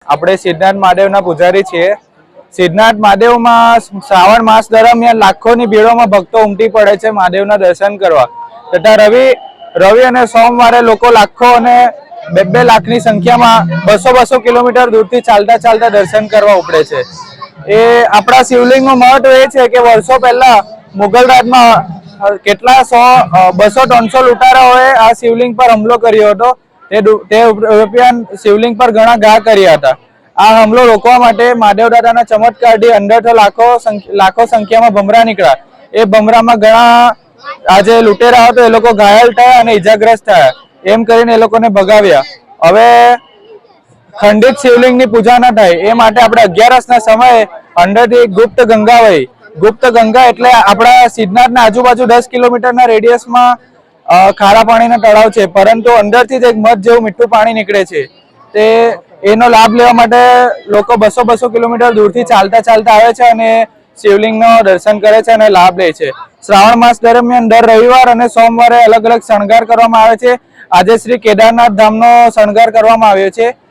આપણે સિદ્ધનાથ મહાદેવના પૂજારી છીએ। સિદ્ધનાથ મહાદેવમાં શ્રાવણ માસ દરમિયાન લાખોની ભીડોમાં ભક્તો ઉમટી પડે છે મહાદેવના દર્શન કરવા। તથા રવિ અને સોમવારે લોકો લાખો અને 2-2 લાખની સંખ્યામાં 200 કિલોમીટર દૂરથી ચાલતા દર્શન કરવા ઉપડે છે। એ આપણા શિવલિંગનું મહત્વ એ છે કે વર્ષો પહેલા મુગલ રાજમાં કેટલા 200-300 લૂંટારાઓએ આ શિવલિંગ પર હુમલો કર્યો હતો। તે ઉપરાંત શિવલિંગ પર ઘણા ઘા કર્યા હતા। આ હુમલો રોકવા માટે મહાદેવ દાદાના ચમત્કારથી અંદરથી લાખો સંખ્યામાં ભમરા નીકળ્યા। એ ભમરામાં ઘણા આજે લૂંટેરા હતો એ લોકો ઘાયલ થયા અને ઈજાગ્રસ્ત થયા। એમ કરીને એ લોકોને ભગાવ્યા। હવે ખંડિત શિવલિંગની પૂજા ન થાય એ માટે આપણે 11ના સમયે અંદરથી ગુપ્ત ગંગા વહી। ગુપ્ત ગંગા એટલે આપણા સિદ્ધનાથના આજુબાજુ 10 કિલોમીટરના રેડિયસમાં ખારા પાણીના તળાવ છે, પરંતુ અંદરથી જ એક મધ જેવું મીઠું પાણી નીકળે છે। એનો લાભ લેવા માટે લોકો 200 કિલોમીટર દૂરથી ચાલતા આવે છે અને શિવલિંગનો દર્શન કરે છે અને લાભ લે છે। શ્રાવણ માસ દરમિયાન દર રવિવાર અને સોમવારે અલગ અલગ શણગાર કરવામાં આવે છે। આજે શ્રી કેદારનાથ ધામનો શણગાર કરવામાં આવ્યો છે।